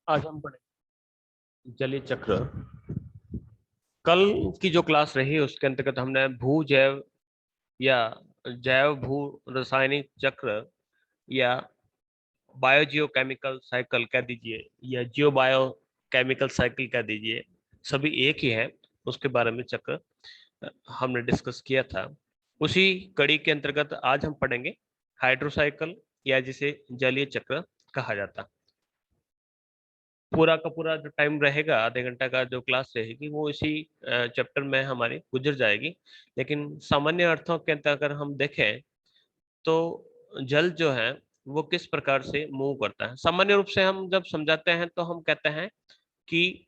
आज हम पढ़ेंगे जलीय चक्र। कल की जो क्लास रही उसके अंतर्गत हमने भू जैव या जैव भू रासायनिक चक्र या बायोजियोकेमिकल साइकिल कह दीजिए या जियो बायो केमिकल साइकिल कह दीजिए, सभी एक ही है। उसके बारे में चक्र हमने डिस्कस किया था। उसी कड़ी के अंतर्गत आज हम पढ़ेंगे हाइड्रोसाइकिल या जिसे जलीय चक्र कहा जाता है। पूरा का पूरा जो टाइम रहेगा, आधे घंटा का जो क्लास रहेगी, वो इसी चैप्टर में हमारी गुजर जाएगी। लेकिन सामान्य अर्थों के अंतर्गत अगर हम देखें तो जल जो है वो किस प्रकार से मूव करता है। सामान्य रूप से हम जब समझाते हैं तो हम कहते हैं कि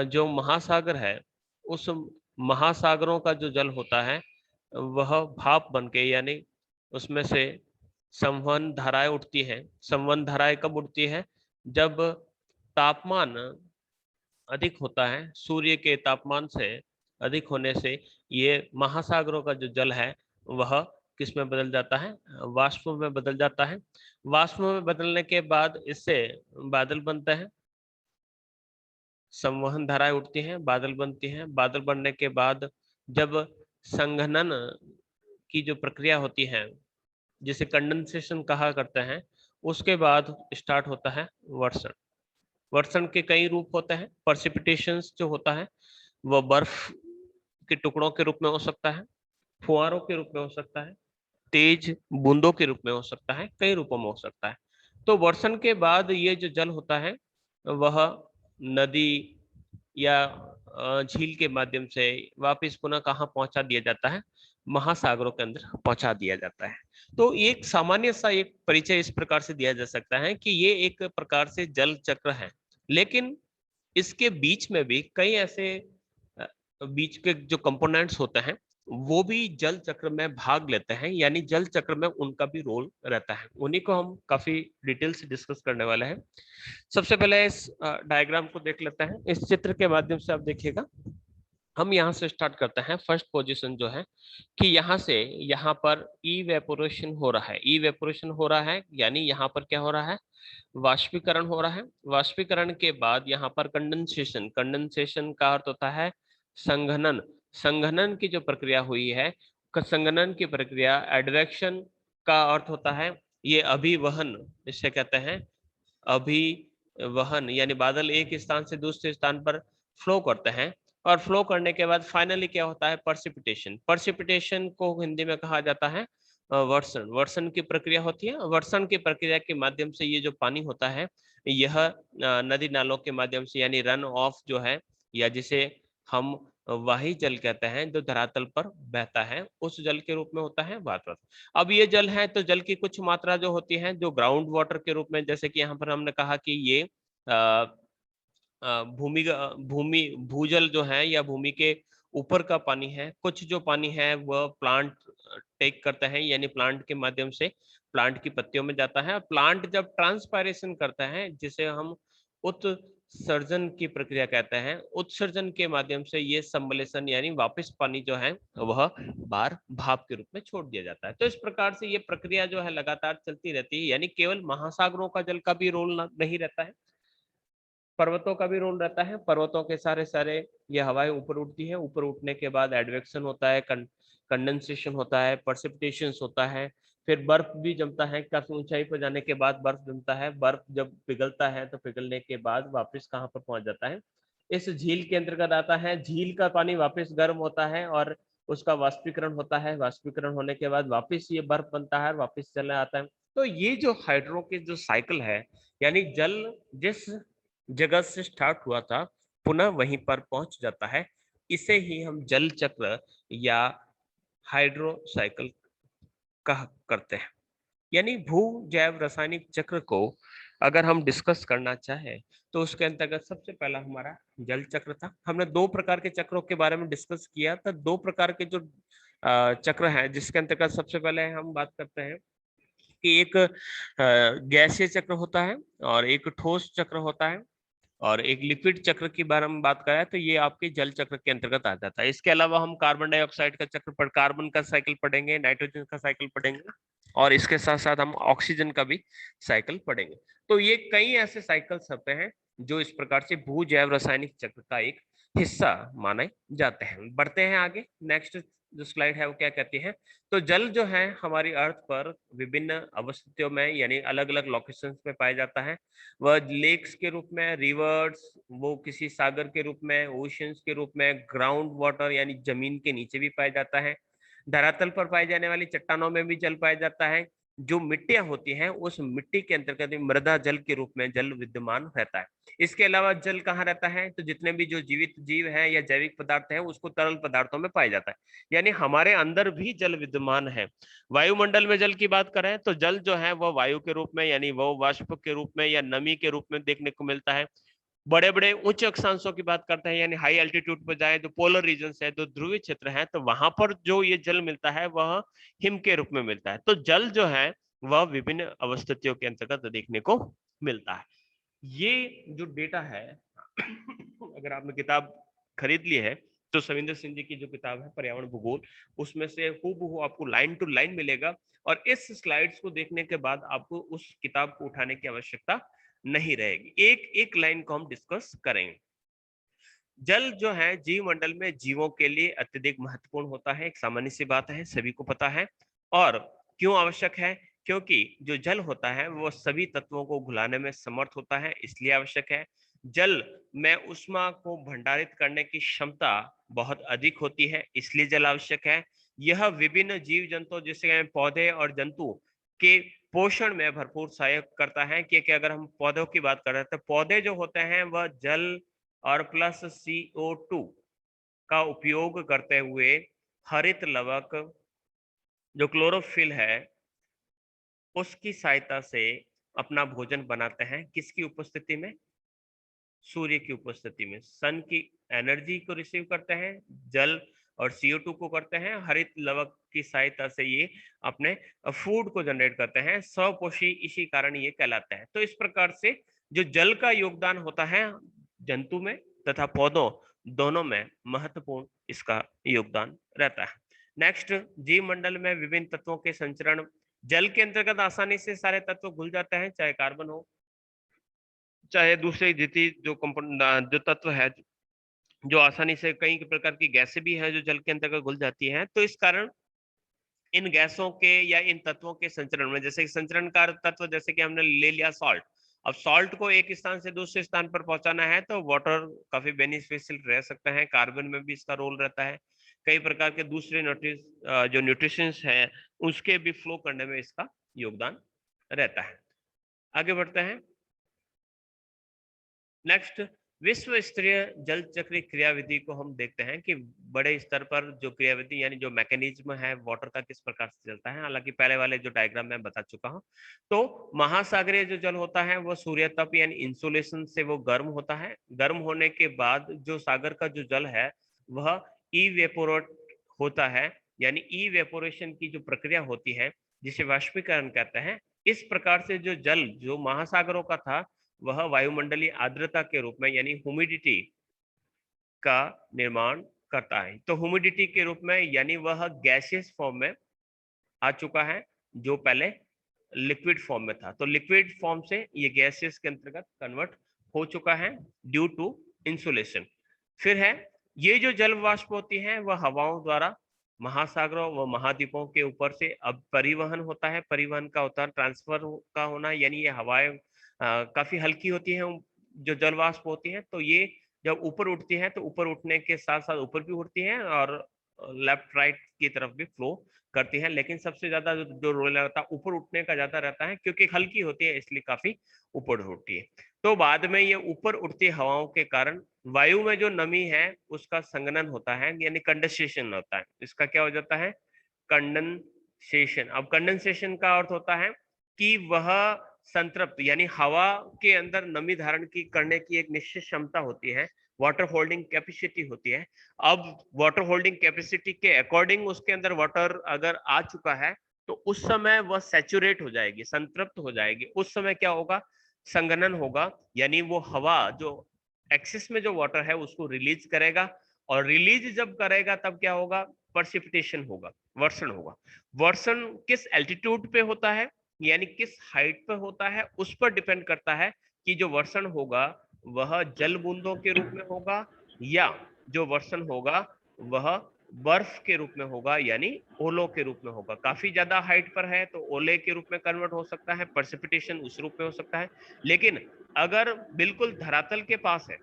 जो महासागर है, उस महासागरों का जो जल होता है वह भाप बन के, यानी उसमें से संवहन धाराएं उठती हैं। संवहन धाराएं कब उठती है? जब तापमान अधिक होता है, सूर्य के तापमान से अधिक होने से ये महासागरों का जो जल है वह किस में बदल जाता है? वाष्प में बदल जाता है। वाष्प में बदलने के बाद इससे बादल बनते हैं, संवहन धाराएं उठती हैं, बादल बनती हैं। बादल बनने के बाद जब संघनन की जो प्रक्रिया होती है, जिसे कंडेंसेशन कहा करते हैं, उसके बाद स्टार्ट होता है वर्षण। वर्षण के कई रूप होते हैं। पर्सिपिटेशन जो होता है वह बर्फ के टुकड़ों के रूप में हो सकता है, फुहारों के रूप में हो सकता है, तेज बूंदों के रूप में हो सकता है, कई रूपों में हो सकता है। तो वर्षण के बाद ये जो जल होता है वह नदी या झील के माध्यम से वापस पुनः कहाँ पहुंचा दिया जाता है? महासागरों के अंदर पहुंचा दिया जाता है। तो एक सामान्य सा एक परिचय इस प्रकार से दिया जा सकता है कि ये एक प्रकार से जल चक्र है। लेकिन इसके बीच में भी कई ऐसे बीच के जो कंपोनेंट्स होते हैं वो भी जल चक्र में भाग लेते हैं, यानी जल चक्र में उनका भी रोल रहता है। उन्हीं को हम काफी डिटेल से डिस्कस करने वाले हैं। सबसे पहले इस डायग्राम को देख लेते हैं। इस चित्र के माध्यम से आप देखिएगा, हम यहाँ से स्टार्ट करते हैं। फर्स्ट पोजीशन जो है कि यहाँ से यहाँ पर इवेपोरेशन हो रहा है। इवेपोरेशन हो रहा है यानी यहाँ पर क्या हो रहा है? वाष्पीकरण हो रहा है। वाष्पीकरण के बाद यहाँ पर कंडेंसेशन। कंडेंसेशन का अर्थ होता है संघनन। संघनन की जो प्रक्रिया हुई है, संघनन की प्रक्रिया, एडवेक्शन का अर्थ होता है ये अभिवहन, इसे कहते हैं अभिवहन। यानी बादल एक स्थान से दूसरे स्थान पर फ्लो करते हैं और फ्लो करने के बाद फाइनली क्या होता है? पर्सिपिटेशन। पर्सिपिटेशन को हिंदी में कहा जाता है वर्षण। वर्षण की प्रक्रिया होती है। वर्षण की प्रक्रिया के माध्यम से ये जो पानी होता है यह नदी नालों के माध्यम से, यानी रन ऑफ जो है, या जिसे हम वाही जल कहते हैं, जो धरातल पर बहता है, उस जल के रूप में होता है वाष्प। अब ये जल है तो जल की कुछ मात्रा जो होती है जो ग्राउंड वाटर के रूप में, जैसे कि यहाँ पर हमने कहा कि ये भूमि भूमि भूजल जो है या भूमि के ऊपर का पानी है। कुछ जो पानी है वह प्लांट टेक करता है, यानी प्लांट के माध्यम से प्लांट की पत्तियों में जाता है। प्लांट जब ट्रांसपायरेशन करता है, जिसे हम उत्सर्जन की प्रक्रिया कहते हैं, उत्सर्जन के माध्यम से ये सम्मलेशन यानी वापस पानी जो है वह बाहर भाप के रूप में छोड़ दिया जाता है। तो इस प्रकार से ये प्रक्रिया जो है लगातार चलती रहती है। यानी केवल महासागरों का जल का भी रोल नहीं रहता है, पर्वतों का भी रोल रहता है। पर्वतों के सारे सारे ये हवाएं ऊपर उठती है। ऊपर उठने के बाद एडवेक्शन होता है, कंडेंसेशन होता है, पर्सिपिटेशन होता है, फिर बर्फ भी जमता है। काफी ऊंचाई पर जाने के बाद बर्फ जमता है। बर्फ जब पिघलता है तो पिघलने के बाद वापस कहाँ पर पहुंच जाता है? इस झील के अंतर्गत आता है। झील का पानी वापस गर्म होता है और उसका वाष्पीकरण होता है। वाष्पीकरण होने के बाद वापस ये बर्फ बनता है और वापस चला आता है। तो ये जो हाइड्रो के जो साइकिल है, यानी जल जिस जगह से स्टार्ट हुआ था पुनः वहीं पर पहुंच जाता है, इसे ही हम जल चक्र या हाइड्रो साइकिल कह करते हैं। यानी भू जैव रासायनिक चक्र को अगर हम डिस्कस करना चाहें तो उसके अंतर्गत सबसे पहला हमारा जल चक्र था। हमने दो प्रकार के चक्रों के बारे में डिस्कस किया था। दो प्रकार के जो चक्र हैं, जिसके अंतर्गत सबसे पहले हम बात करते हैं कि एक गैसीय चक्र होता है और एक ठोस चक्र होता है, और एक लिक्विड चक्र की बारे में बात करें तो ये आपके जल चक्र के अंतर्गत आ जाता है। इसके अलावा हम कार्बन डाइऑक्साइड का चक्र पढ़, कार्बन का साइकिल पढ़ेंगे, नाइट्रोजन का साइकिल पढ़ेंगे, और इसके साथ साथ हम ऑक्सीजन का भी साइकिल पढ़ेंगे। तो ये कई ऐसे साइकिल्स होते हैं जो इस प्रकार से भूजैव रासायनिक चक्र का एक हिस्सा माने जाते हैं। बढ़ते हैं आगे। नेक्स्ट जो स्लाइड है वो क्या कहती है, तो जल जो है हमारी अर्थ पर विभिन्न अवस्थितियों में यानी अलग अलग लोकेशंस में पाया जाता है। वह लेक्स के रूप में, रिवर्स, वो किसी सागर के रूप में, ओशंस के रूप में, ग्राउंड वाटर यानी जमीन के नीचे भी पाया जाता है। धरातल पर पाई जाने वाली चट्टानों में भी जल पाया जाता है। जो मिट्टियां होती हैं उस मिट्टी के अंतर्गत मृदा जल के रूप में जल विद्यमान रहता है। इसके अलावा जल कहाँ रहता है, तो जितने भी जो जीवित जीव हैं या जैविक पदार्थ हैं उसको तरल पदार्थों में पाया जाता है, यानी हमारे अंदर भी जल विद्यमान है। वायुमंडल में जल की बात करें तो जल जो है वह वायु के रूप में यानी वह वाष्प के रूप में या नमी के रूप में देखने को मिलता है। बड़े बड़े उच्च अक्षांशों की बात करते हैं यानी हाई एल्टीट्यूड पर जाए, जो पोलर रीजन है, जो ध्रुवीय क्षेत्र है, तो वहां पर जो ये जल मिलता है वह हिम के रूप में मिलता है। तो जल जो है वह विभिन्न अवस्थितियों के अंतर्गत देखने को मिलता है। ये जो डेटा है अगर आपने किताब खरीद ली है तो सविंदर सिंह जी की जो किताब है पर्यावरण भूगोल, उसमें से हूबहू आपको लाइन टू लाइन मिलेगा। और इस स्लाइड्स को देखने के बाद आपको उस किताब को उठाने की आवश्यकता नहीं रहेगी। एक एक लाइन को हम डिस्कस करेंगे। जल जो है जीव मंडल में जीवों के लिए अत्यधिक महत्वपूर्ण होता है, एक सामान्य सी बात है, सभी को पता है। और क्यों आवश्यक है, क्योंकि जो जल होता है वो सभी तत्वों को घुलाने में समर्थ होता है, इसलिए आवश्यक है। जल में उष्मा को भंडारित करने की क्षमता बहुत अधिक होती है, इसलिए जल आवश्यक है। यह विभिन्न जीव जंतु जैसे पौधे और जंतु के पोषण में भरपूर सहायक करता है, क्योंकि अगर हम पौधों की बात कर रहे हैं तो पौधे जो होते हैं वह जल और प्लस CO2 का उपयोग करते हुए हरित लवक जो क्लोरोफिल है उसकी सहायता से अपना भोजन बनाते हैं। किसकी उपस्थिति में, सूर्य की उपस्थिति में। सन की एनर्जी को रिसीव करते हैं, जल और CO2 को करते हैं, हरित लवक की सहायता से ये अपने फूड को जनरेट करते हैं। स्वपोषी इसी कारण ये कहलाते हैं। तो इस प्रकार से जो जल का योगदान होता है जंतु में तथा पौधों दोनों में महत्वपूर्ण इसका योगदान रहता है। नेक्स्ट, जीव मंडल में विभिन्न तत्वों के संचरण। जल के अंतर्गत आसानी से सारे तत्व घुल जाते हैं, चाहे कार्बन हो चाहे दूसरे जितनी जो कंपोनेंट जो तत्व है, जो आसानी से कई प्रकार की गैसें भी हैं जो जल के अंतर्गत घुल जाती हैं। तो इस कारण इन गैसों के या इन तत्वों के संचरण में, जैसे संचरणकार तत्व जैसे कि हमने ले लिया सॉल्ट, अब सॉल्ट को एक स्थान से दूसरे स्थान पर पहुंचाना है तो वाटर काफी बेनिफिशियल रह सकता है, कार्बन में भी इसका रोल रहता है, कई प्रकार के दूसरे जो न्यूट्रिशंस हैं उसके भी फ्लो करने में इसका योगदान रहता है। आगे बढ़ते हैं। नेक्स्ट, विश्व स्तरीय जल चक्र क्रियाविधि को हम देखते हैं कि बड़े स्तर पर जो क्रियाविधि यानी जो मैकेनिज्म है वाटर का किस प्रकार से चलता है। हालांकि पहले वाले जो डायग्राम में बता चुका हूं। तो महासागरीय जो जल होता है वो सूर्य तप यानी इंसुलेशन से वो गर्म होता है। गर्म होने के बाद जो सागर का जो जल है वह इवेपोरेट होता है, यानी इवेपोरेशन की जो प्रक्रिया होती है जिसे वाष्पीकरण कहते हैं। इस प्रकार से जो जल जो महासागरों का था वह वायुमंडलीय आर्द्रता के रूप में यानी ह्यूमिडिटी का निर्माण करता है। तो ह्यूमिडिटी के रूप में यानी वह गैसियस फॉर्म में आ चुका है जो पहले लिक्विड फॉर्म में था, तो लिक्विड फॉर्म से ये गैसियस के अंतर्गत कन्वर्ट हो चुका है ड्यू टू इंसुलेशन। फिर है ये जो जल वाष्प होती है वह हवाओं द्वारा महासागरों व महाद्वीपों के ऊपर से अब परिवहन होता है। परिवहन का होता है ट्रांसफर का होना, यानी ये हवाएं काफी हल्की होती हैं जो जल वाष्प होती हैं, तो ये जब ऊपर उठती है तो ऊपर उठने के साथ साथ ऊपर भी उठती है और लेफ्ट राइट की तरफ भी फ्लो करती है। लेकिन सबसे ज्यादा जो रोल रहता है ऊपर उठने का ज्यादा रहता है, क्योंकि हल्की होती है इसलिए काफी ऊपर उठती है। तो बाद में ये ऊपर उठती हवाओं के कारण वायु में जो नमी है उसका संघनन होता है, यानी कंडेंसेशन होता है। इसका क्या हो जाता है, कंडेंसेशन। अब कंडेंसेशन का अर्थ होता है कि वह संतृप्त यानी हवा के अंदर नमी धारण की करने की एक निश्चित क्षमता होती है, वाटर होल्डिंग कैपेसिटी होती है। अब वाटर होल्डिंग कैपेसिटी के अकॉर्डिंग उसके अंदर वाटर अगर आ चुका है तो उस समय वह सैचुरेट हो जाएगी, संतृप्त हो जाएगी। उस समय क्या होगा, संघनन होगा, यानी वो हवा जो एक्सिस में जो वाटर है उसको रिलीज करेगा, और रिलीज जब करेगा तब क्या होगा, परसिपिटेशन होगा, वर्षण होगा। वर्षण किस एल्टीट्यूड पे होता है यानी किस हाइट पे होता है उस पर डिपेंड करता है कि जो वर्षण होगा वह जल बूंदों के रूप में होगा, या जो वर्षण होगा वह बर्फ के रूप में होगा, यानी ओलों के रूप में होगा। काफी ज्यादा हाइट पर है तो ओले के रूप में कन्वर्ट हो सकता है, प्रेसिपिटेशन उस रूप में हो सकता है। लेकिन अगर बिल्कुल धरातल के पास है,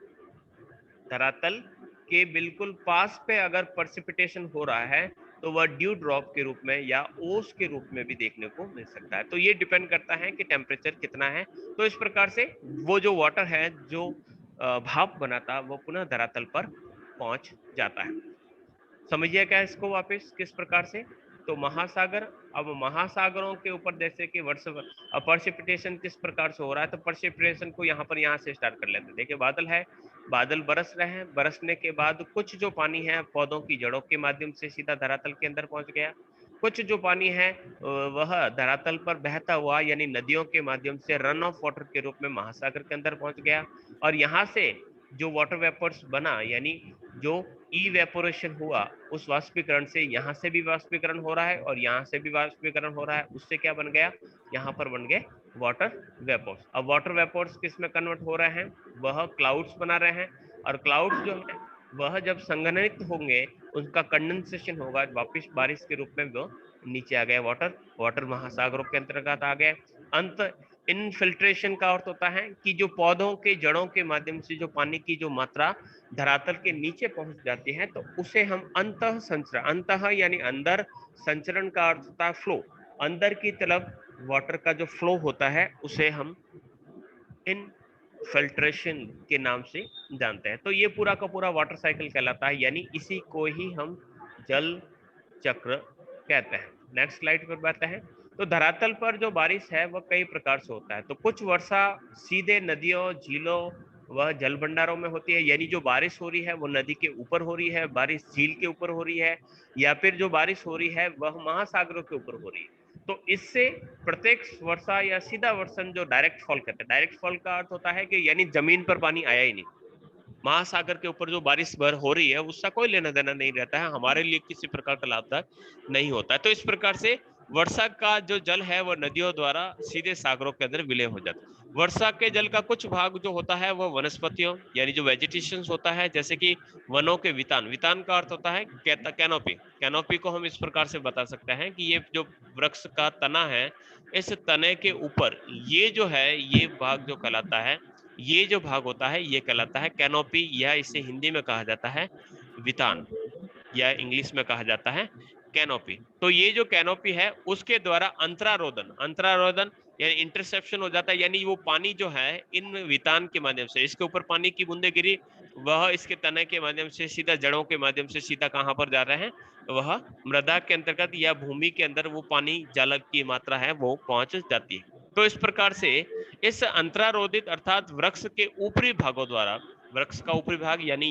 धरातल के बिल्कुल पास पे अगर प्रेसिपिटेशन हो रहा है तो वह ड्यू ड्रॉप के रूप में या ओस के रूप में भी देखने को मिल सकता है। तो ये डिपेंड करता है कि टेम्परेचर कितना है। तो इस प्रकार से वो जो वाटर है जो भाप बनाता वो पुनः धरातल पर पहुंच जाता है। समझिए क्या इसको वापस किस प्रकार से। तो महासागर, अब महासागरों के ऊपर जैसे कि वर्ष पर्सिपिटेशन किस प्रकार से हो रहा है, तो पर्सिपिटेशन को यहाँ से स्टार्ट कर लेते हैं। देखिए बादल है, बादल बरस रहे हैं, बरसने के बाद कुछ जो पानी है पौधों की जड़ों के माध्यम से सीधा धरातल के अंदर पहुंच गया, कुछ जो पानी है वह धरातल पर बहता हुआ यानी नदियों के माध्यम से रन ऑफ वाटर के रूप में महासागर के अंदर पहुंच गया, और यहाँ से जो वाटर वेपर्स बना यानी जो इवेपोरेशन हुआ उस वाष्पीकरण से यहाँ से भी वाष्पीकरण हो रहा है और यहाँ से भी वाष्पीकरण हो रहा है, उससे क्या बन गया, यहाँ पर बन गए वाटर वेपर्स। अब वाटर वेपर्स किस में कन्वर्ट हो रहे हैं, वह क्लाउड्स बना रहे हैं, और क्लाउड्स जो है वह जब संघनित होंगे उनका कंडेंसेशन होगा, वापिस बारिश के रूप में वो नीचे आ गए, वाटर वाटर महासागरों के अंतर्गत आ गए। अंत इनफिल्ट्रेशन का अर्थ होता है कि जो पौधों के जड़ों के माध्यम से जो पानी की जो मात्रा धरातल के नीचे पहुंच जाती है तो उसे हम अंतः संचरण, अंतः यानी अंदर, संचरण का अर्थ होता है फ्लो, अंदर की तरफ वाटर का जो फ्लो होता है उसे हम इन फिल्ट्रेशन के नाम से जानते हैं। तो ये पूरा का पूरा वाटर साइकिल कहलाता है, यानी इसी को ही हम जल चक्र कहते हैं। नेक्स्ट स्लाइड पर बढ़ते हैं। तो धरातल पर जो बारिश है वह कई प्रकार से होता है। तो कुछ वर्षा सीधे नदियों, झीलों वह जल भंडारों में होती है, यानी जो बारिश हो रही है वो नदी के ऊपर हो रही है, बारिश झील के ऊपर हो रही है, या फिर जो बारिश हो रही है वह महासागरों के ऊपर हो रही है। तो इससे प्रत्येक वर्षा या सीधा वर्षण जो डायरेक्ट फॉल कहते हैं, डायरेक्ट फॉल का अर्थ होता है कि यानी जमीन पर पानी आया ही नहीं, महासागर के ऊपर जो बारिश भर हो रही है उसका कोई लेना देना नहीं रहता है, हमारे लिए किसी प्रकार का लाभदायक नहीं होता है। तो इस प्रकार से वर्षा का जो जल है वह नदियों द्वारा सीधे सागरों के अंदर विलय हो जाता है। वर्षा के जल का कुछ भाग जो होता है वह वनस्पतियों यानी जो वेजिटेशन होता है, जैसे कि वनों के वितान, वितान का अर्थ होता है कैनोपी, कैनोपी को हम इस प्रकार से बता सकते हैं कि ये जो वृक्ष का तना है, इस तने के ऊपर ये जो है ये भाग जो कहलाता है, ये जो भाग होता है ये कहलाता है कैनोपी, या इसे हिंदी में कहा जाता है वितान, या इंग्लिश में कहा जाता है कैनोपी। तो ये जो कैनोपी है उसके द्वारा अंतरारोधन, अंतरारोधन यानी इंटरसेप्शन हो जाता है, यानी वो पानी जो है इन वितान के माध्यम से, इसके ऊपर पानी की बूंदे गिरी, वह इसके तने के माध्यम से सीधा जड़ों के माध्यम से सीधा कहां पर जा रहे हैं, वह मृदा के अंतर्गत या भूमि के अंदर वो पानी जल की मात्रा है वो पहुंच जाती है। तो इस प्रकार से इस अंतरारोधित अर्थात वृक्ष के ऊपरी भागों द्वारा, वृक्ष का ऊपरी भाग यानी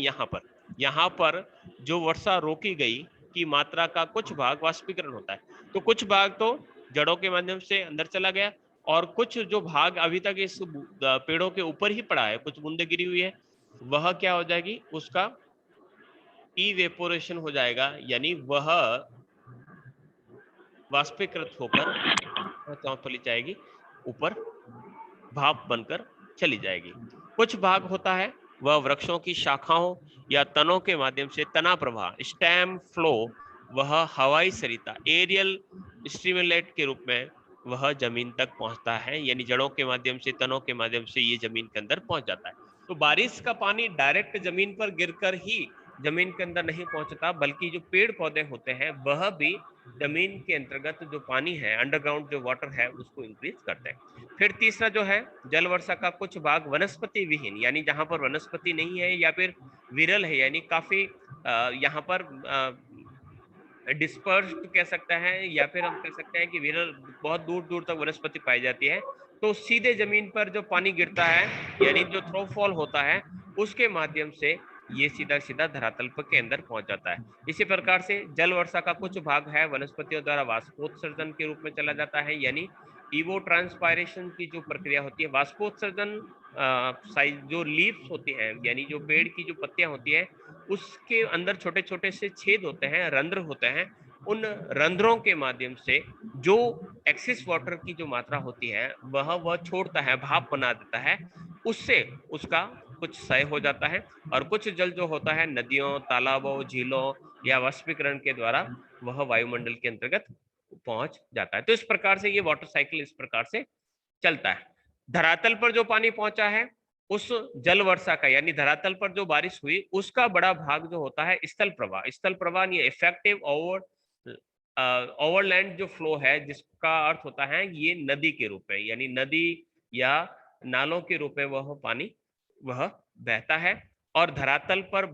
यहाँ पर जो वर्षा रोकी गई की मात्रा का कुछ भाग वाष्पीकरण होता है, तो कुछ भाग तो जड़ों के माध्यम से अंदर चला गया, और कुछ जो भाग अभी तक इस पेड़ों के ऊपर ही पड़ा है, कुछ बूंदे गिरी हुई है, वह क्या हो जाएगी, उसका इवेपोरेशन हो जाएगा, यानी वह वाष्पीकृत होकर चली जाएगी, ऊपर भाप बनकर चली जाएगी। कुछ भाग होता है वह वृक्षों की शाखाओं या तनों के माध्यम से तना प्रवाह, स्टेम फ्लो, वह हवाई सरिता, एरियल स्टिमुलेट के रूप में वह जमीन तक पहुंचता है, यानी जड़ों के माध्यम से, तनों के माध्यम से ये जमीन के अंदर पहुंच जाता है। तो बारिश का पानी डायरेक्ट जमीन पर गिरकर ही जमीन के अंदर नहीं पहुंचता, बल्कि जो पेड़ पौधे होते हैं वह भी जमीन के अंतर्गत जो पानी है, अंडरग्राउंड जो वाटर है उसको इंक्रीज करते हैं। फिर तीसरा जो है जल वर्षा का कुछ भाग वनस्पति विहीन, यानी जहां पर वनस्पति नहीं है या फिर विरल है, यानी काफी यहाँ पर डिस्पर्स्ड कह सकते हैं, या फिर हम कह सकते हैं कि विरल, बहुत दूर दूर तक वनस्पति पाई जाती है, तो सीधे जमीन पर जो पानी गिरता है यानी जो थ्रोफॉल होता है उसके माध्यम से ये सीधा सीधा धरातल पर के अंदर पहुंच जाता है। इसी प्रकार से जल वर्षा का कुछ भाग है वनस्पतियों द्वारा वाष्पोत्सर्जन के रूप में चला जाता है, यानी इवो ट्रांसपायरेशन की जो प्रक्रिया होती है, वाष्पोत्सर्जन साइज जो लीव्स होती हैं यानी जो पेड़ की जो पत्तियां होती है उसके अंदर छोटे छोटे से छेद होते हैं, रंध्र होते हैं, उन रंध्रों के माध्यम से जो एक्सेस वाटर की जो मात्रा होती है वह छोड़ता है, भाप बना देता है, उससे उसका कुछ क्षय हो जाता है, और कुछ जल जो होता है नदियों, तालाबों, झीलों या वाष्पीकरण के द्वारा वह वायुमंडल के अंतर्गत पहुंच जाता है। तो इस प्रकार से ये वाटर साइकिल इस प्रकार से चलता है। धरातल पर जो पानी पहुंचा है उस जल वर्षा का, यानी धरातल पर जो बारिश हुई उसका बड़ा भाग जो होता है स्थल प्रवाह, स्थल प्रवाह नहीं, इफेक्टिव ओवरलैंड जो फ्लो है, जिसका अर्थ होता है ये नदी के रूप में, यानी नदी या नालों के रूप में वह पानी वह बहता है। और धरातल पर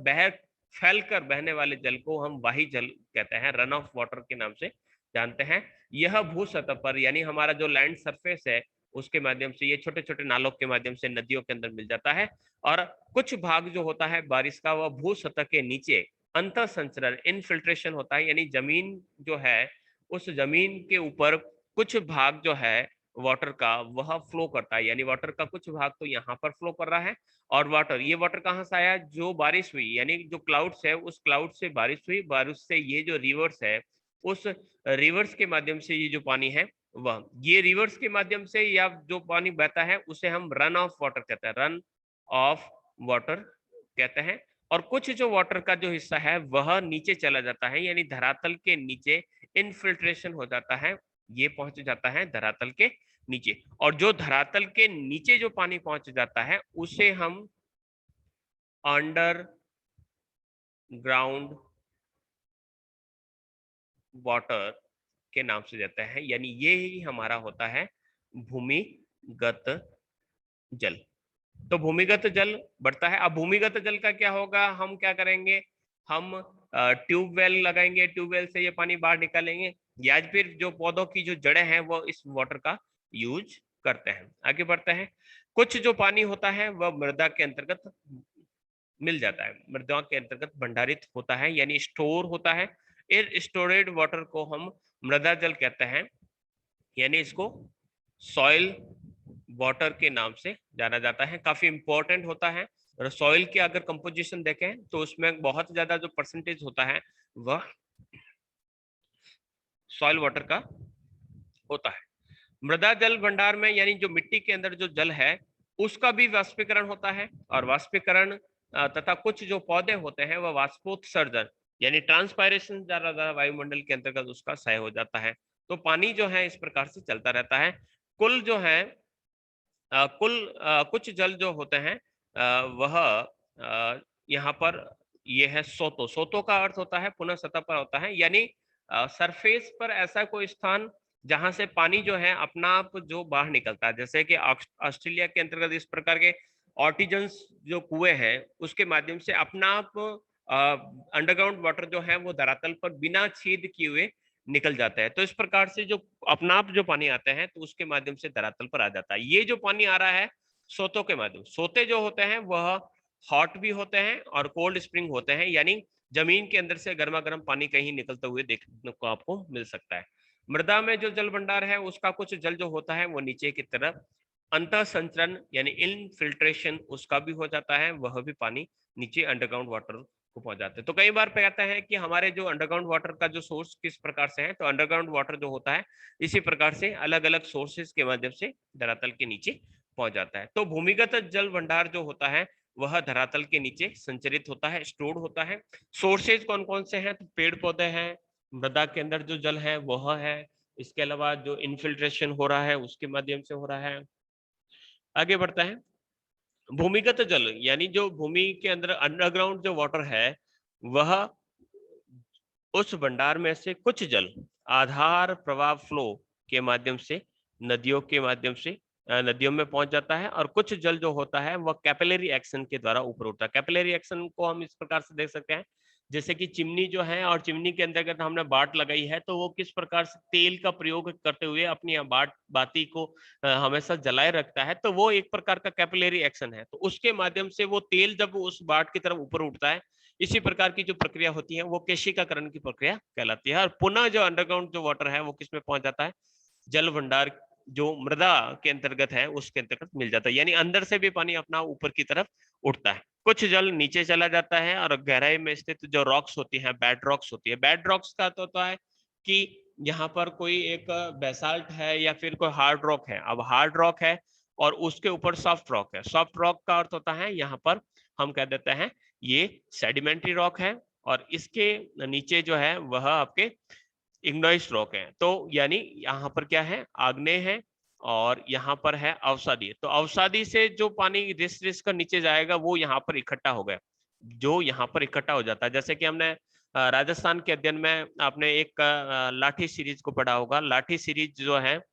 फैलकर बहने वाले जल को हम वाही जल कहते हैं, रन ऑफ वाटर के नाम से जानते हैं। यह भू सतह पर, यानी हमारा जो लैंड सरफेस है उसके माध्यम से, ये छोटे छोटे नालों के माध्यम से नदियों के अंदर मिल जाता है। और कुछ भाग जो होता है बारिश का वह भू सतह के नीचे अंतर संचरण, इनफिल्ट्रेशन होता है, यानी जमीन जो है उस जमीन के ऊपर कुछ भाग जो है वाटर का वह फ्लो करता है, यानी वाटर का कुछ भाग तो यहाँ पर फ्लो कर रहा है। और वाटर, ये वाटर कहाँ से आया, जो बारिश हुई, यानी जो क्लाउड्स है उस क्लाउड से बारिश हुई, बारिश से ये जो रिवर्स है उस रिवर्स के माध्यम से ये जो पानी है वह, ये रिवर्स के माध्यम से या जो पानी बहता है उसे हम रन ऑफ वाटर कहते हैं, रन ऑफ वाटर कहते हैं। और कुछ जो वाटर का जो हिस्सा है वह नीचे चला जाता है, यानी धरातल के नीचे इनफिल्ट्रेशन हो जाता है, ये पहुंच जाता है धरातल के नीचे। और जो धरातल के नीचे जो पानी पहुंच जाता है उसे हम अंडर ग्राउंड वाटर के नाम से देते हैं, यानी ये ही हमारा होता है भूमिगत जल। तो भूमिगत जल बढ़ता है। अब भूमिगत जल का क्या होगा, हम क्या करेंगे, हम ट्यूबवेल लगाएंगे, ट्यूबवेल से ये पानी बाहर निकालेंगे, या फिर जो पौधों की जो जड़ें हैं वो इस वाटर का यूज करते हैं। आगे बढ़ते हैं। कुछ जो पानी होता है वह मृदा के अंतर्गत मिल जाता है, मृदा के अंतर्गत भंडारित होता है, यानी स्टोर होता है। इस स्टोरेड वाटर को हम मृदा जल कहते हैं, यानी इसको सॉइल वाटर के नाम से जाना जाता है। काफी इंपॉर्टेंट होता है। और सॉइल की अगर कंपोजिशन देखें तो उसमें बहुत ज्यादा जो परसेंटेज होता है वह सॉइल वाटर का होता है। मृदा जल भंडार में, यानी जो मिट्टी के अंदर जो जल है उसका भी वाष्पीकरण होता है, और वाष्पीकरण तथा कुछ जो पौधे होते हैं वह वाष्पोत्सर्जन, यानी ट्रांसपायरेशन ज्यादा वायुमंडल के अंतर्गत उसका क्षय हो जाता है। तो पानी जो है इस प्रकार से चलता रहता है। कुल जो है कुछ जल जो होते हैं वह यहाँ पर ये है सोतो। सोतो का अर्थ होता है पुनः सतह पर होता है, यानी सरफेस पर ऐसा कोई स्थान जहां से पानी जो है अपना आप जो बाहर निकलता है, जैसे कि ऑस्ट्रेलिया के अंतर्गत इस प्रकार के ऑर्टिजन्स जो कुएं हैं उसके माध्यम से अपना आप अंडरग्राउंड वाटर जो है वो धरातल पर बिना छेद किए हुए निकल जाता है। तो इस प्रकार से जो अपना आप जो पानी आता है तो उसके माध्यम से धरातल पर आ जाता है। ये जो पानी आ रहा है सोतों के माध्यम, सोते जो होते हैं वह हॉट भी होते हैं और कोल्ड स्प्रिंग होते हैं, यानी जमीन के अंदर से गर्मा गर्म पानी कहीं निकलते हुए देखने को आपको मिल सकता है। मृदा में जो जल भंडार है उसका कुछ जल जो होता है वो नीचे की तरफ अंतर संचरण यानी इनफिल्ट्रेशन उसका भी हो जाता है, वह भी पानी नीचे अंडरग्राउंड वाटर को पहुंच जाते हैं। तो कई बार कहते हैं कि हमारे जो अंडरग्राउंड वाटर का जो सोर्स किस प्रकार से है, तो अंडरग्राउंड वाटर जो होता है इसी प्रकार से अलग अलग सोर्सेज के माध्यम से धरातल के नीचे पहुंच जाता है। तो भूमिगत जल भंडार जो होता है वह धरातल के नीचे संचरित होता है, स्टोर्ड होता है। सोर्सेज कौन कौन से हैं, तो पेड़ पौधे हैं, मृदा के अंदर जो जल है वह है, इसके अलावा जो इनफिल्ट्रेशन हो रहा है उसके माध्यम से हो रहा है। आगे बढ़ता है। भूमिगत जल यानी जो भूमि के अंदर अंडरग्राउंड जो वाटर है वह उस भंडार में से कुछ जल आधार प्रवाह फ्लो के माध्यम से नदियों के माध्यम से नदियों में पहुंच जाता है, और कुछ जल जो होता है वह कैपिलरी एक्शन के द्वारा ऊपर उठता है। कैपिलरी एक्शन को हम इस प्रकार से देख सकते हैं, जैसे कि चिमनी जो है और चिमनी के अंतर्गत हमने बाट लगाई है तो वो किस प्रकार से तेल का प्रयोग करते हुए अपनी बाती को हमेशा जलाए रखता है, तो वो एक प्रकार का कैपिलरी एक्शन है। तो उसके माध्यम से वो तेल जब उस बाट की तरफ ऊपर उठता है, इसी प्रकार की जो प्रक्रिया होती है वो केशिकाकरण की प्रक्रिया कहलाती है। और पुनः जो अंडरग्राउंड जो वाटर है वो किसमें पहुंच जाता है, जल भंडार जो मृदा के अंतर्गत है उसके अंतर्गत मिल जाता है, यानी अंदर से भी पानी अपना ऊपर की तरफ उठता है। कुछ जल नीचे चला जाता है और गहराई में स्थित जो रॉक्स होती हैं, बेड रॉक्स होती है। बेड रॉक्स का तो होता है कि यहाँ पर कोई एक बेसाल्ट है या फिर कोई हार्ड रॉक है। अब हार्ड रॉक है और उसके ऊपर सॉफ्ट रॉक है। सॉफ्ट रॉक का अर्थ होता है यहाँ पर हम कह देते हैं ये सेडिमेंट्री रॉक है, और इसके नीचे जो है वह आपके इग्नोइस रॉक है। तो यानी यहाँ पर क्या है, आग्नेय है, और यहाँ पर है अवसादी। तो अवसादी से जो पानी रिस रिस कर नीचे जाएगा वो यहाँ पर इकट्ठा हो गया, जो यहाँ पर इकट्ठा हो जाता है। जैसे कि हमने राजस्थान के अध्ययन में आपने एक लाठी सीरीज को पढ़ा होगा। लाठी सीरीज जो है,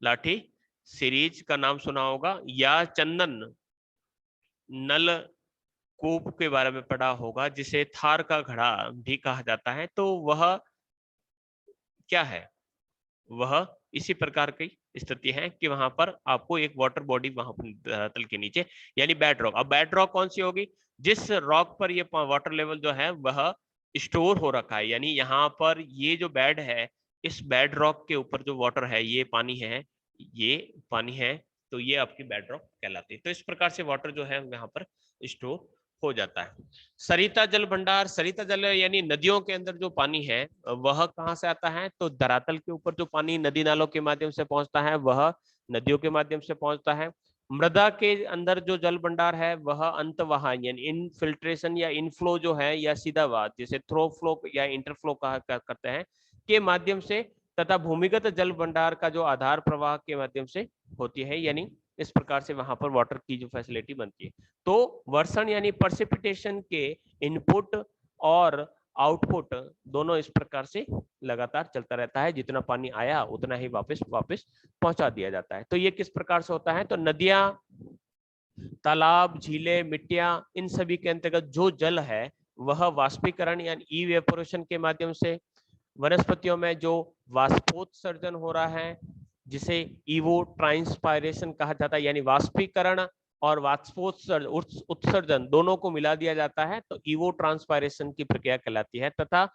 लाठी सीरीज का नाम सुना होगा, या चंदन नल कूप के बारे में पढ़ा होगा, जिसे थार का घड़ा भी कहा जाता है। तो वह क्या है, वह इसी प्रकार की स्थिति है कि वहां पर आपको एक वाटर बॉडी वहां पर तल के नीचे, यानी बेड रॉक। अब बेड रॉक कौन सी होगी, जिस रॉक पर ये वाटर लेवल जो है वह स्टोर हो रखा है। यानी यहाँ पर ये जो बेड है, इस बेड रॉक के ऊपर जो वाटर है, ये पानी है, ये पानी है, तो ये आपकी बेड रॉक कहलाती है। तो इस प्रकार से वाटर जो है यहाँ पर स्टोर हो जाता है। सरिता जल भंडार, सरिता जल यानी नदियों के अंदर जो पानी है वह कहाँ से आता है, तो धरातल के ऊपर जो पानी नदी नालों के माध्यम से पहुंचता है वह नदियों के माध्यम से पहुंचता है। मृदा के अंदर जो जल भंडार है वह अंतवहां यानी इनफिल्ट्रेशन या इनफ्लो जो है, या सीधा वाह जिसे थ्रो फ्लो या इंटरफ्लो कहा करते हैं, के माध्यम से, तथा भूमिगत जल भंडार का जो आधार प्रवाह के माध्यम से होती है। यानी इस प्रकार से वहां पर वाटर की जो फैसिलिटी बनती है। तो वर्षण यानी परसिपिटेशन के इनपुट और आउटपुट दोनों इस प्रकार से लगातार चलता रहता है। जितना पानी आया उतना ही वापस पहुंचा दिया जाता है। तो ये किस प्रकार से होता है, तो नदियां, तालाब, झीलें, मिट्टियां, इन सभी के अंतर्गत जो जल है वह वाष्पीकरण यानी इवेपोरेशन के माध्यम से, वनस्पतियों में जो वाष्पोत्सर्जन हो रहा है जिसे इवो ट्रांसपायरेशन कहा जाता है, यानी वाष्पीकरण और उत्सर्जन दोनों को मिला दिया जाता है, तो इवो ट्रांसपायरेशन की प्रक्रिया कहलाती है। तथा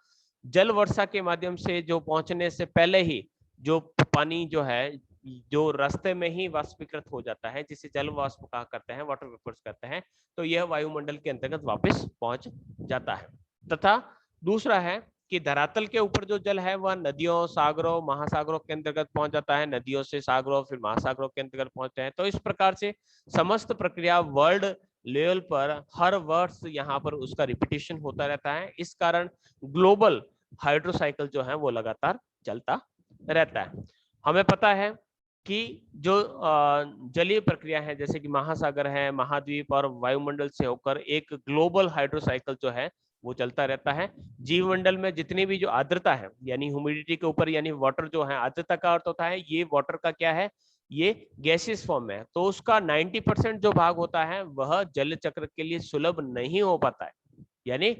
जल वर्षा के माध्यम से जो पहुंचने से पहले ही जो पानी जो है, जो रास्ते में ही वाष्पीकृत हो जाता है, जिसे जल वाष्प कहा करते हैं, वाटर वेपर्स कहते हैं, तो यह वायुमंडल के अंतर्गत वापस पहुंच जाता है। तथा दूसरा है कि धरातल के ऊपर जो जल है वह नदियों, सागरों, महासागरों के अंतर्गत पहुंच जाता है, नदियों से सागरों, फिर महासागरों के अंतर्गत पहुंचते हैं। तो इस प्रकार से समस्त प्रक्रिया वर्ल्ड लेवल पर हर वर्ष यहाँ पर उसका रिपीटेशन होता रहता है। इस कारण ग्लोबल हाइड्रोसाइकिल जो है वो लगातार चलता रहता है। हमें पता है कि जो जलीय प्रक्रिया है, जैसे कि महासागर है, महाद्वीप और वायुमंडल से होकर एक ग्लोबल हाइड्रोसाइकिल जो है वो चलता रहता है। जीवमंडल में जितनी भी जो आर्द्रता है, यानी ह्यूमिडिटी के ऊपर, यानी वाटर जो है, आर्द्रता का अर्थ होता है ये वाटर का क्या है, ये गैसियस फॉर्म में है, तो उसका 90% जो भाग होता है वह जल चक्र के लिए सुलभ नहीं हो पाता है। यानी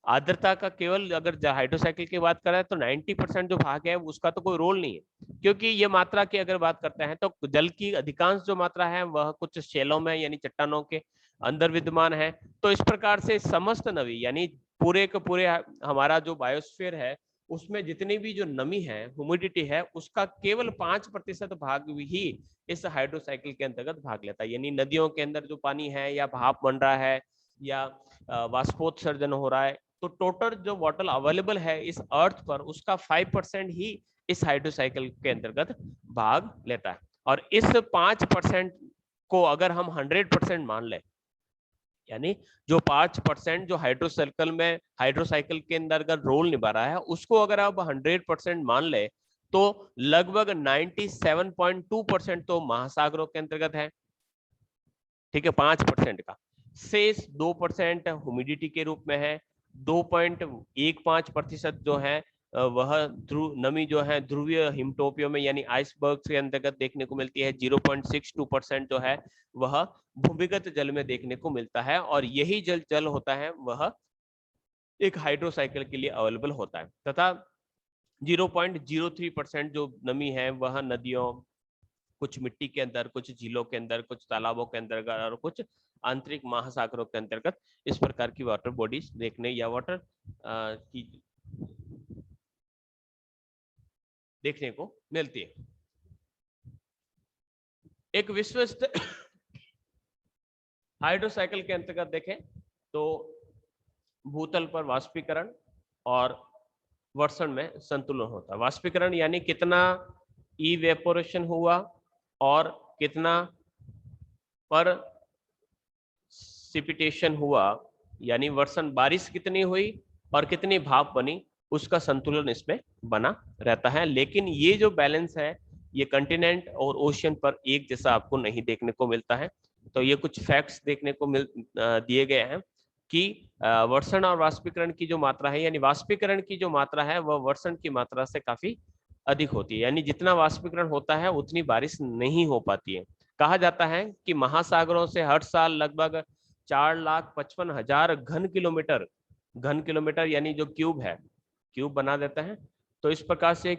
आर्द्रता का केवल, अगर हाइड्रोसाइकिल की बात करें तो 90% जो भाग है उसका तो कोई रोल नहीं है, क्योंकि ये मात्रा की अगर बात करते हैं तो जल की अधिकांश जो मात्रा है वह कुछ शैलों में यानी चट्टानों के अंदर विद्यमान है। तो इस प्रकार से समस्त नमी यानी पूरे के पूरे हमारा जो बायोस्फीयर है उसमें जितनी भी जो नमी है, ह्यूमिडिटी है, उसका केवल 5% भाग ही इस हाइड्रोसाइकिल के अंतर्गत भाग लेता है। यानी नदियों के अंदर जो पानी है या भाप बन रहा है या वाष्पोत्सर्जन हो रहा है, तो टोटल जो वाटर अवेलेबल है इस अर्थ पर उसका 5% ही इस हाइड्रोसाइकिल के अंतर्गत भाग लेता है। और इस 5% को अगर हम 100% मान ले, यानी जो 5% जो हाइड्रोसाइकिल के अंदर अगर रोल निभा रहा है उसको अगर आप 100% मान ले, तो लगभग 97.2% तो महासागरों के अंतर्गत है। ठीक है, 5% का शेष 2% ह्यूमिडिटी के रूप में है। 2.15% जो है वह ध्रुव नमी जो है ध्रुवीय हिमटोपियों में यानी आइसबर्ग के अंतर्गत देखने को मिलती है। 0.62% जो है वह भूमिगत जल में देखने को मिलता है, और यही जल होता है वह एक हाइड्रोसाइकिल के लिए अवेलेबल होता है। तथा 0.03% जो नमी है वह नदियों, कुछ मिट्टी के अंदर, कुछ झीलों के अंदर, कुछ तालाबों के अंदर और कुछ आंतरिक महासागरों के अंतर्गत इस प्रकार की वाटर बॉडीज देखने या वाटर की देखने को मिलती है। एक विश्व हाइड्रोसाइकिल के अंतर्गत देखें तो भूतल पर वाष्पीकरण और वर्षण में संतुलन होता है। वाष्पीकरण यानी कितना इवेपोरेशन हुआ और कितना प्रेसिपिटेशन हुआ, यानी वर्षण बारिश कितनी हुई और कितनी भाप बनी, उसका संतुलन इसमें बना रहता है। लेकिन ये जो बैलेंस है ये कंटिनेंट और ओशियन पर एक जैसा आपको नहीं देखने को मिलता है। तो ये कुछ फैक्ट्स देखने को दिए गए हैं कि वर्षण और वाष्पीकरण की जो मात्रा है, यानी वाष्पीकरण की जो मात्रा है वह वर्षण की मात्रा से काफी अधिक होती है, यानी जितना वाष्पीकरण होता है उतनी बारिश नहीं हो पाती है। कहा जाता है कि महासागरों से हर साल लगभग 4,55,000 घन किलोमीटर यानी जो क्यूब है, क्यूब बना देता है। तो इस प्रकार से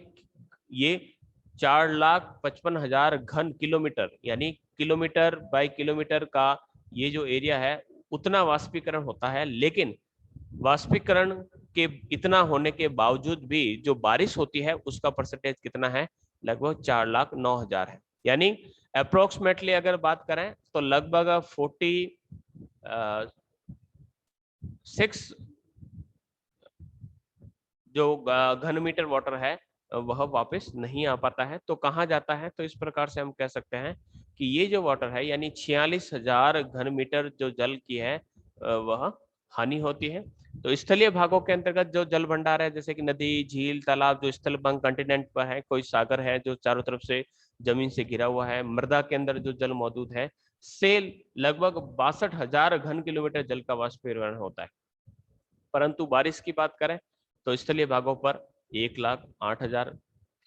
ये 4,55,000 घन किलोमीटर यानी किलोमीटर बाय किलोमीटर का ये जो एरिया है उतना वाष्पीकरण होता है। लेकिन वाष्पीकरण के इतना होने के बावजूद भी जो बारिश होती है उसका परसेंटेज कितना है, लगभग 4,09,000 है। यानी अप्रोक्सीमेटली अगर बात करें तो लगभग 46 जो घन मीटर वाटर है वह वापस नहीं आ पाता है। तो कहाँ जाता है, तो इस प्रकार से हम कह सकते हैं कि ये जो वाटर है यानी 46,000 घन मीटर जो जल की है वह हानि होती है। तो स्थलीय भागों के अंतर्गत जो जल भंडार है, जैसे कि नदी, झील, तालाब, जो स्थल भाग कंटिनेंट पर है, कोई सागर है जो चारों तरफ से जमीन से घिरा हुआ है, मृदा के अंदर जो जल मौजूद है, से लगभग 62,000 घन किलोमीटर जल का वाष्पीकरण होता है। परंतु बारिश की बात करें तो स्थलीय भागों पर 1,08,000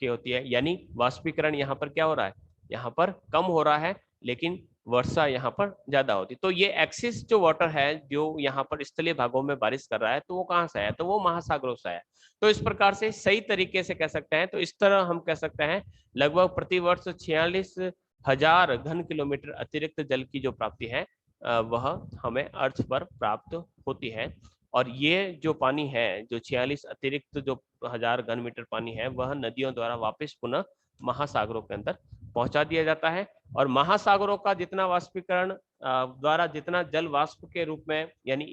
की होती है। यानी वाष्पीकरण यहाँ पर क्या हो रहा है, यहाँ पर कम हो रहा है, लेकिन वर्षा यहाँ पर ज्यादा होती। तो ये एक्सिस जो वाटर है जो यहाँ पर स्थलीय भागों में बारिश कर रहा है, तो वो कहाँ से है, तो वो महासागरों से है। तो इस प्रकार से सही तरीके से कह सकते हैं, तो इस तरह हम कह सकते हैं लगभग प्रतिवर्ष 46,000 घन किलोमीटर अतिरिक्त जल की जो प्राप्ति है वह हमें अर्थ पर प्राप्त होती है। और ये जो पानी है, जो 46 अतिरिक्त जो 1,000 घन मीटर पानी है, वह नदियों द्वारा वापस पुनः महासागरों के अंदर पहुंचा दिया जाता है। और महासागरों का जितना वाष्पीकरण द्वारा जितना जल वाष्प के रूप में यानी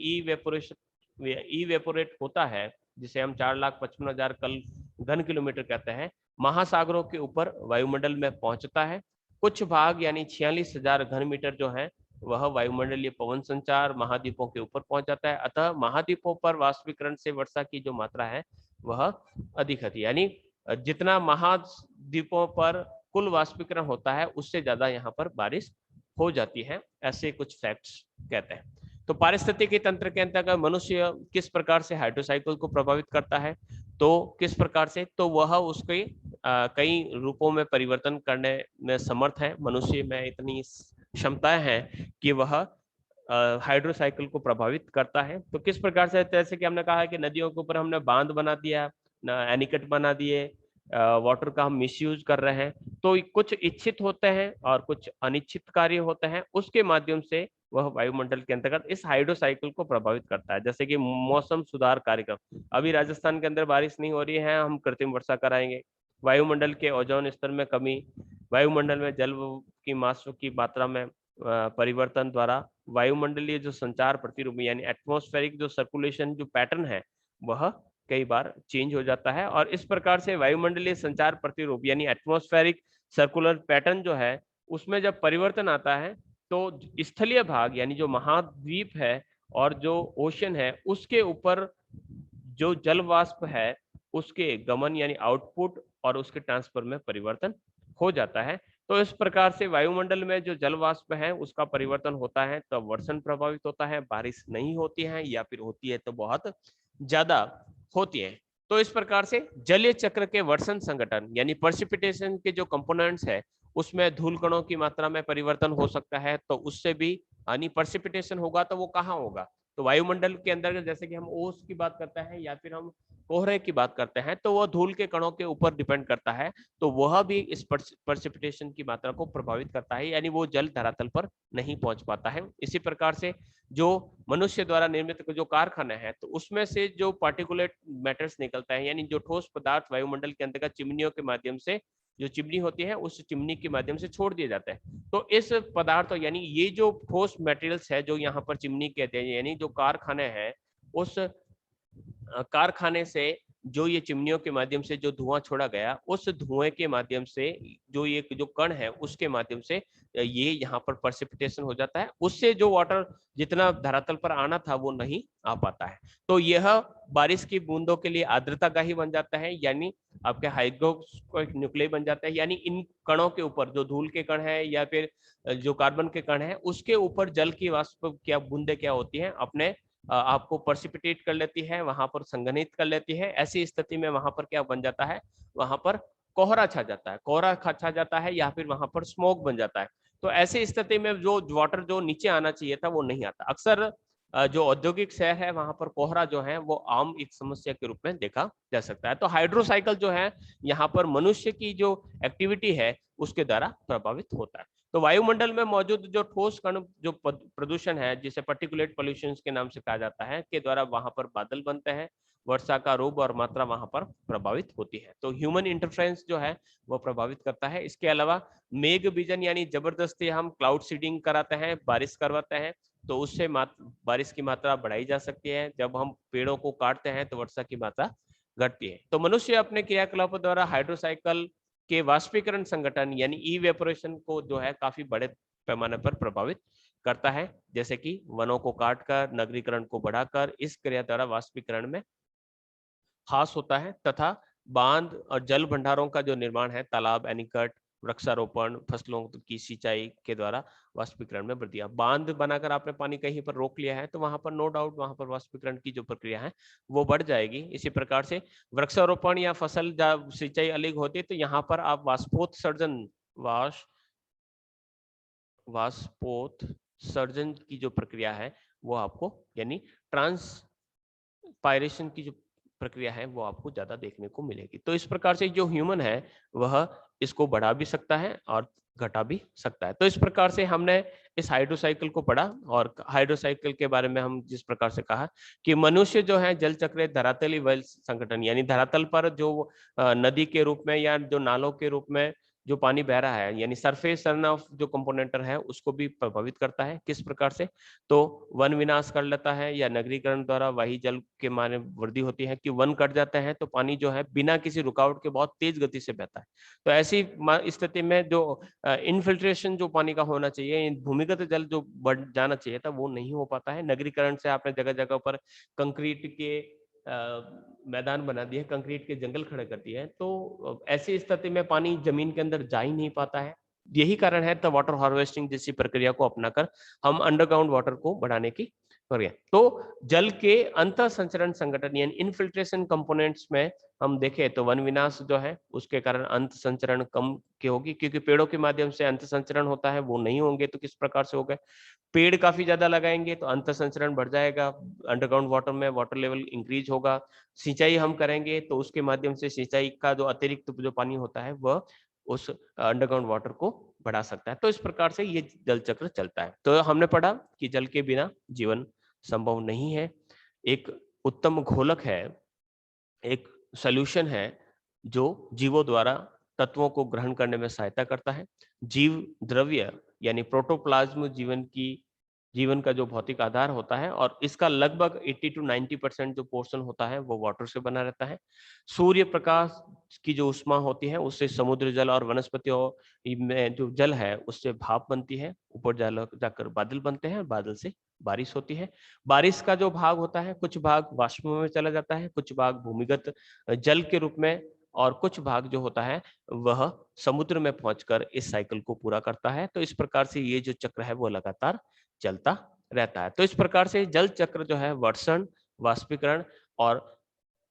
इवेपोरेट होता है, जिसे हम 4,55,000 घन किलोमीटर कहते हैं, महासागरों के ऊपर वायुमंडल में पहुंचता है। कुछ भाग यानी 46,000 घन मीटर जो है वह वायुमंडलीय पवन संचार महाद्वीपों के ऊपर पहुंच जाता है। अतः महाद्वीपों पर वाष्पीकरण से वर्षा की जो मात्रा है वह अधिक होती है, यानी जितना महाद्वीपों पर कुल वाष्पीकरण होता है उससे ज्यादा यहाँ पर बारिश हो जाती है। ऐसे कुछ फैक्ट्स कहते हैं। तो पारिस्थितिकी तंत्र के अंतर्गत मनुष्य किस प्रकार से हाइड्रोसाइकिल को प्रभावित करता है, तो किस प्रकार से, तो वह उसके कई रूपों में परिवर्तन करने में समर्थ है। मनुष्य में इतनी क्षमताएं हैं कि वह हाइड्रोसाइकिल को प्रभावित करता है। तो किस प्रकार से, जैसे कि हमने कहा कि नदियों के ऊपर हमने बांध बना दिया, एनीकट बना दिए, वाटर का हम मिसयूज कर रहे हैं। तो कुछ इच्छित होते हैं और कुछ अनिच्छित कार्य होते हैं, उसके माध्यम से वह वायुमंडल के अंतर्गत इस हाइड्रोसाइकिल को प्रभावित करता है। जैसे कि मौसम सुधार कार्यक्रम, अभी राजस्थान के अंदर बारिश नहीं हो रही है, हम कृत्रिम वर्षा कराएंगे। वायुमंडल के ओजोन स्तर में कमी, वायुमंडल में जल की मात्रा की मात्रा में परिवर्तन द्वारा वायुमंडलीय जो संचार प्रतिरूप यानी एटमॉस्फेरिक जो सर्कुलेशन जो पैटर्न है वह कई बार चेंज हो जाता है। और इस प्रकार से वायुमंडलीय संचार प्रतिरूप यानी एटमॉस्फेरिक सर्कुलर पैटर्न जो है उसमें जब परिवर्तन आता है तो स्थलीय भाग यानी जो महाद्वीप है और जो ओशन है उसके ऊपर जो जल वाष्प है उसके गमन यानी आउटपुट और उसके ट्रांसफर में परिवर्तन हो जाता है। तो इस प्रकार से वायुमंडल में जो जल वाष्प है उसका परिवर्तन होता है तो वर्षण प्रभावित होता है, बारिश नहीं होती है या फिर होती है तो बहुत ज्यादा होती है। तो इस प्रकार से जलीय चक्र के वर्षण संगठन यानी प्रेसिपिटेशन के जो कंपोनेंट्स है उसमें धूल कणों की मात्रा में परिवर्तन हो सकता है। तो उससे भी यानी प्रेसिपिटेशन होगा तो वो कहाँ होगा, तो वायुमंडल के अंदर, जैसे कि हम ओस की बात करते हैं या फिर हम कोहरे की बात करते हैं, तो वह धूल के कणों के ऊपर डिपेंड करता है। तो वह भी इस प्रेसिपिटेशन की मात्रा को प्रभावित करता है, यानी वो जल धरातल पर नहीं पहुंच पाता है। इसी प्रकार से जो मनुष्य द्वारा निर्मित जो कारखाने हैं तो उसमें से जो पार्टिकुलेट मैटर्स निकलता है, यानी जो ठोस पदार्थ वायुमंडल के अंतर्गत चिमनियों के माध्यम से, जो चिमनी होती है उस चिमनी के माध्यम से छोड़ दिए जाते हैं। तो इस पदार्थ यानी ये जो ठोस मटेरियल्स है जो यहाँ पर चिमनी कहते हैं, यानी जो कारखाने हैं उस कारखाने से जो ये चिमनियों के माध्यम से जो धुआं छोड़ा गया, उस धुएं के माध्यम से जो ये जो कण है उसके माध्यम से ये यहाँ पर प्रेसिपिटेशन हो जाता है, उससे जो वाटर जितना धरातल पर आना था वो नहीं आ पाता है। तो यह बारिश की बूंदों के लिए आर्द्रता का ही बन जाता है, यानी आपके हाइड्रोक्साइड न्यूक्लियस बन जाता है, यानी इन कणों के ऊपर जो धूल के कण है या फिर जो कार्बन के कण है उसके ऊपर जल की वाष्प क्या बूंदे क्या होती हैं, अपने आपको पर्सिपिटेट कर लेती है, वहां पर संघनित कर लेती है। ऐसी स्थिति में वहां पर क्या बन जाता है, वहां पर कोहरा छा जाता है, कोहरा छा जाता है या फिर वहां पर स्मोक बन जाता है। तो ऐसी स्थिति में जो वाटर जो नीचे आना चाहिए था वो नहीं आता। अक्सर जो औद्योगिक शहर है वहां पर कोहरा जो है वो आम एक समस्या के रूप में देखा जा सकता है। तो हाइड्रोसाइकिल जो है यहाँ पर मनुष्य की जो एक्टिविटी है उसके द्वारा प्रभावित होता है। तो वायुमंडल में मौजूद जो ठोस कण जो प्रदूषण है, जिसे पर्टिकुलेट पॉल्यूशन के नाम से कहा जाता है, के द्वारा वहां पर बादल बनते हैं, वर्षा का रूप और मात्रा वहां पर प्रभावित होती है। तो ह्यूमन इंटरफेरेंस जो है वो प्रभावित करता है। इसके अलावा मेघ बीजन यानी जबरदस्ती हम क्लाउड सीडिंग कराते हैं, बारिश करवाते हैं, तो उससे बारिश की मात्रा बढ़ाई जा सकती है। जब हम पेड़ों को काटते हैं तो वर्षा की मात्रा घटती है। तो मनुष्य अपने क्रियाकलापों द्वारा हाइड्रोसाइकिल के वाष्पीकरण संगठन यानी इवेपोरेशन को जो है काफी बड़े पैमाने पर प्रभावित करता है, जैसे कि वनों को काटकर नगरीकरण को बढ़ाकर इस क्रिया द्वारा वाष्पीकरण में हास होता है, तथा बांध और जल भंडारों का जो निर्माण है, तालाब, एनीकट, वृक्षारोपण, फसलों की सिंचाई के द्वारा वाष्पीकरण में वृद्धि। बांध बनाकर आपने पानी कहीं पर रोक लिया है तो वहां पर नो डाउट वहां पर वाष्पीकरण की जो प्रक्रिया है वो बढ़ जाएगी। इसी प्रकार से वृक्षारोपण या फसल सिंचाई अलग होती है तो यहाँ पर आप वाष्पोत्सर्जन वाष्पोत्सर्जन की जो प्रक्रिया है वो आपको, यानी ट्रांसपायरेशन की जो प्रक्रिया है वो आपको ज्यादा देखने को मिलेगी। तो इस प्रकार से जो ह्यूमन है वह इसको बढ़ा भी सकता है और घटा भी सकता है। तो इस प्रकार से हमने इस हाइड्रोसाइकिल को पढ़ा, और हाइड्रोसाइकिल के बारे में हम जिस प्रकार से कहा कि मनुष्य जो है जल चक्र धरातली वल संगठन, यानी धरातल पर जो नदी के रूप में या जो नालों के रूप में जो पानी बह रहा है, यानी सरफेस रन ऑफ जो कंपोनेंटर है उसको भी प्रभावित करता है। किस प्रकार से, तो वन विनाश कर लेता है या नगरीकरण द्वारा वही जल के माने वृद्धि होती है कि वन कट जाते हैं तो पानी जो है बिना किसी रुकावट के बहुत तेज गति से बहता है। तो ऐसी स्थिति में जो इनफिल्ट्रेशन जो पानी का होना चाहिए, भूमिगत जल जो बढ़ जाना चाहिए था वो नहीं हो पाता है। नगरीकरण से आपने जगह जगह पर कंक्रीट के मैदान बना दिए, कंक्रीट के जंगल खड़े कर दिए हैं, तो ऐसी स्थिति में पानी जमीन के अंदर जा ही नहीं पाता है। यही कारण है तो वाटर हार्वेस्टिंग जैसी प्रक्रिया को अपनाकर हम अंडरग्राउंड वाटर को बढ़ाने की प्रक्रिया। तो जल के अंतर संचरण संगठन यानी इनफिल्ट्रेशन कंपोनेंट्स में हम देखें तो वन विनाश जो है उसके कारण अंत संचरण कम की होगी, क्योंकि पेड़ों के माध्यम से अंत संचरण होता है, वो नहीं होंगे तो किस प्रकार से होगा। पेड़ काफी ज्यादा लगाएंगे तो अंतर संचरण बढ़ जाएगा, अंडरग्राउंड वाटर में वाटर लेवल इंक्रीज होगा। सिंचाई हम करेंगे तो उसके माध्यम से सिंचाई का जो अतिरिक्त जो पानी होता है वह उस अंडरग्राउंड वाटर को बढ़ा सकता है। तो इस प्रकार से ये जल चक्र चलता है। तो हमने पढ़ा कि जल के बिना जीवन संभव नहीं है, एक उत्तम घोलक है, एक सॉल्यूशन है जो जीवों द्वारा तत्वों को ग्रहण करने में सहायता करता है। जीव द्रव्य यानी प्रोटोप्लाज्म जीवन का जो भौतिक आधार होता है, और इसका लगभग 80 to 90% जो पोर्शन होता है वो वाटर से बना रहता है। सूर्य प्रकाश की जो उष्मा होती है उससे समुद्र जल और वनस्पतियों में जो जल है उससे भाप बनती है, ऊपर जाकर बादल बनते हैं, बादल से बारिश होती है। बारिश का जो भाग होता है कुछ भाग वाष्प में चला जाता है, कुछ भाग भूमिगत जल के रूप में, और कुछ भाग जो होता है वह समुद्र में पहुंचकर इस साइकिल को पूरा करता है। तो इस प्रकार से ये जो चक्र है वो लगातार चलता रहता है। तो इस प्रकार से जल चक्र जो है वर्षण, वाष्पीकरण और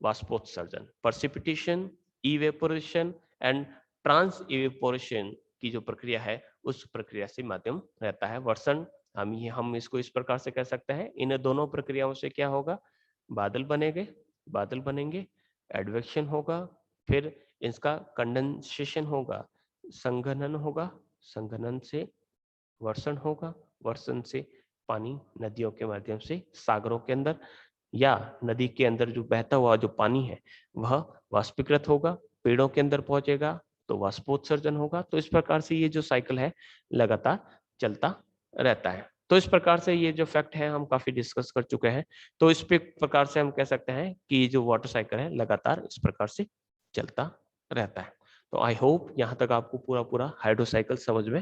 वाष्पोत्सर्जन, precipitation, evaporation and trans evaporation की जो प्रक्रिया है उस प्रक्रिया से माध्यम रहता है। वर्षण हम इसको इस प्रकार से कह सकते हैं, इन दोनों प्रक्रियाओं से क्या होगा, बादल बनेंगे, एडवेक्शन होगा, फिर इसका कंडेंसेशन होगा, संघनन होगा, संघनन से वर्षण होगा, वर्षण से पानी नदियों के माध्यम से सागरों के अंदर या नदी के अंदर जो बहता हुआ जो पानी है वह वाष्पीकृत होगा, पेड़ों के अंदर पहुंचेगा तो वाष्पोत्सर्जन होगा। तो इस प्रकार से ये जो साइकिल है लगातार चलता रहता है। तो इस प्रकार से ये जो फैक्ट है हम काफी डिस्कस कर चुके हैं। तो इस प्रकार से हम कह सकते हैं कि जो वाटर साइकिल है लगातार इस प्रकार से चलता रहता है। तो आई होप यहाँ तक आपको पूरा हाइड्रो साइकिल समझ में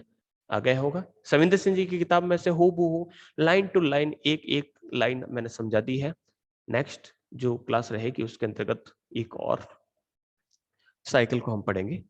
आ गया होगा। सविंदर सिंह जी की किताब में से हूबहू लाइन टू लाइन एक एक लाइन मैंने समझा दी है। नेक्स्ट जो क्लास रहेगी उसके अंतर्गत एक और साइकिल को हम पढ़ेंगे।